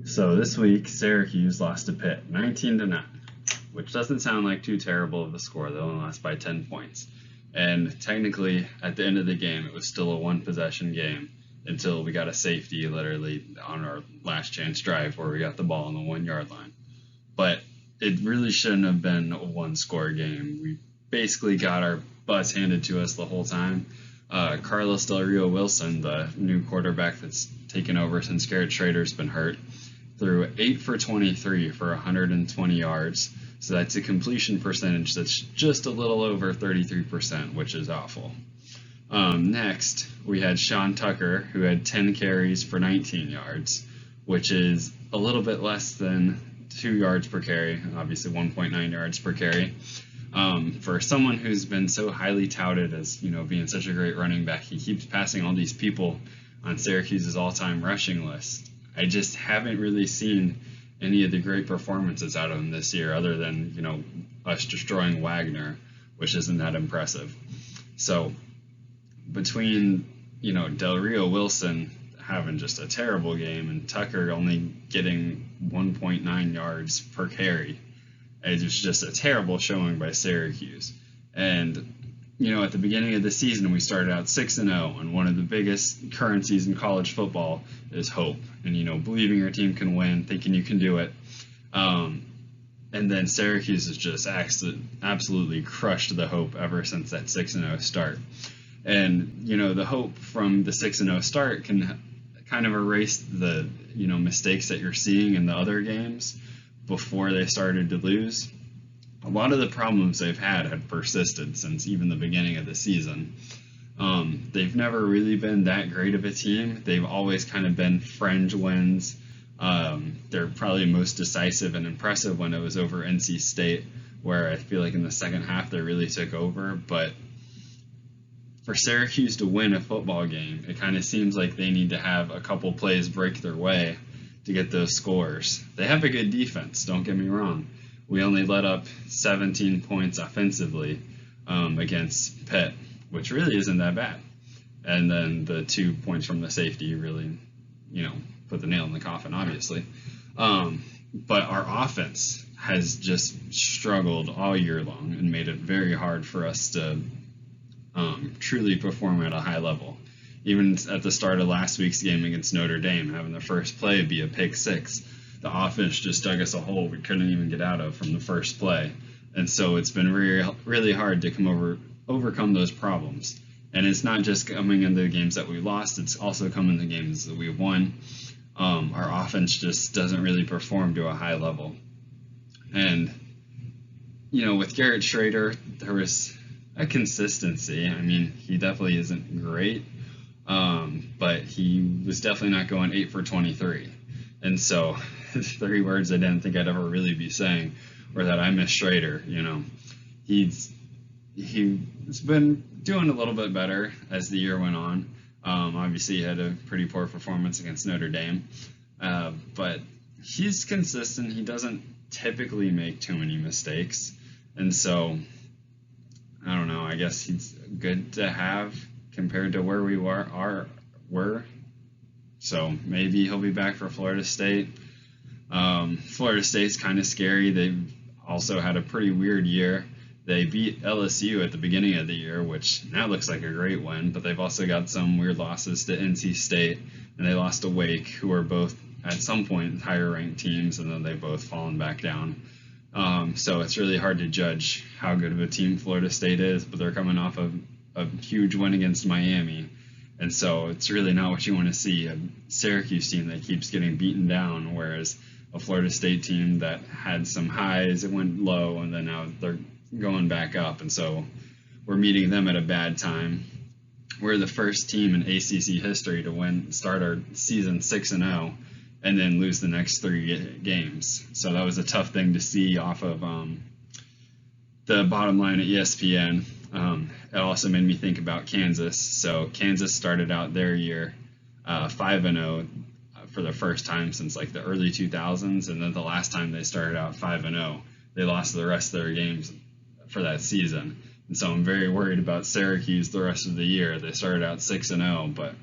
So this week, Syracuse lost to Pitt, 19-9, which doesn't sound like too terrible of a score. They only lost by 10 points. And technically, at the end of the game, it was still a one-possession game until we got a safety literally on our last chance drive where we got the ball on the 1-yard line. But it really shouldn't have been a one-score game. We basically got our butts handed to us the whole time. Carlos Del Rio Wilson, the new quarterback that's taken over since Garrett Schrader's been hurt, threw 8 for 23 for 120 yards. So that's a completion percentage that's just a little over 33%, which is awful. Next, we had Sean Tucker, who had 10 carries for 19 yards, which is a little bit less than 2 yards per carry, obviously 1.9 yards per carry. For someone who's been so highly touted as, being such a great running back, he keeps passing all these people on Syracuse's all-time rushing list. I just haven't really seen any of the great performances out of him this year, other than, us destroying Wagner, which isn't that impressive. So between, Del Rio Wilson having just a terrible game and Tucker only getting 1.9 yards per carry, it was just a terrible showing by Syracuse. And, at the beginning of the season, we started out 6-0, and one of the biggest currencies in college football is hope. And, believing your team can win, thinking you can do it. And then Syracuse has just absolutely crushed the hope ever since that 6-0 start. And, the hope from the 6-0 start can kind of erase the, mistakes that you're seeing in the other games before they started to lose. A lot of the problems they've had persisted since even the beginning of the season. They've never really been that great of a team. They've always kind of been fringe wins. They're probably most decisive and impressive when it was over NC State, where I feel like in the second half they really took over. But for Syracuse to win a football game, it kind of seems like they need to have a couple plays break their way to get those scores. They have a good defense, don't get me wrong. We only let up 17 points offensively against Pitt, which really isn't that bad. And then the 2 points from the safety really, put the nail in the coffin, obviously. But our offense has just struggled all year long and made it very hard for us to truly perform at a high level. Even at the start of last week's game against Notre Dame, having the first play be a pick six, the offense just dug us a hole we couldn't even get out of from the first play. And so it's been really, really hard to overcome those problems. And it's not just coming in the games that we lost, it's also come in the games that we've won. Our offense just doesn't really perform to a high level. And, with Garrett Schrader, there was a consistency. I mean, he definitely isn't great, but he was definitely not going 8 for 23. And so 3 words I didn't think I'd ever really be saying were that I miss Schrader. He's been doing a little bit better as the year went on. Obviously, he had a pretty poor performance against Notre Dame, but he's consistent. He doesn't typically make too many mistakes, and so I don't know. I guess he's good to have compared to where we were. So maybe he'll be back for Florida State. Florida State's kind of scary. They've also had a pretty weird year. They beat LSU at the beginning of the year, which now looks like a great win, but they've also got some weird losses to NC State, and they lost to Wake, who are both at some point higher ranked teams, and then they've both fallen back down. So it's really hard to judge how good of a team Florida State is, but they're coming off of a huge win against Miami. And so it's really not what you want to see, a Syracuse team that keeps getting beaten down, whereas a Florida State team that had some highs, it went low, and then now they're going back up. And so we're meeting them at a bad time. We're the first team in ACC history to start our season 6-0 and then lose the next 3 games. So that was a tough thing to see off of the bottom line at ESPN. It also made me think about Kansas. So Kansas started out their year 5-0 for the first time since like the early 2000s, and then the last time they started out 5-0, they lost the rest of their games for that season. And so I'm very worried about Syracuse the rest of the year. They started out 6-0, but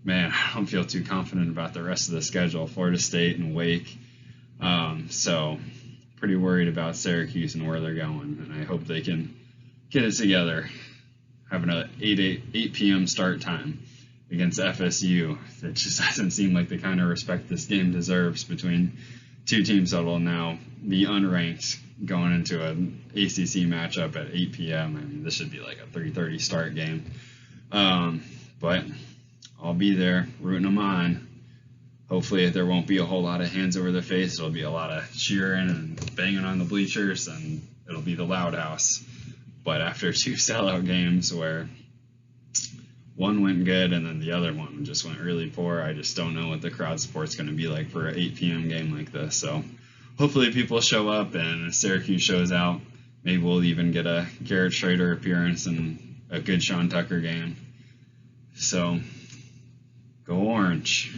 man, I don't feel too confident about the rest of the schedule. Florida State and Wake. So pretty worried about Syracuse and where they're going, and I hope they can get it together. Having a 8 p.m. start time against FSU. It just doesn't seem like the kind of respect this game deserves between two teams that will now be unranked going into an ACC matchup at 8 p.m. I mean, this should be like a 3:30 start game. But I'll be there rooting them on. Hopefully there won't be a whole lot of hands over the face. It'll be a lot of cheering and banging on the bleachers, and it'll be the loud house. But after two sellout games where one went good and then the other one just went really poor, I just don't know what the crowd support's going to be like for an 8 p.m. game like this. So hopefully people show up and Syracuse shows out. Maybe we'll even get a Garrett Schrader appearance and a good Sean Tucker game. So go Orange.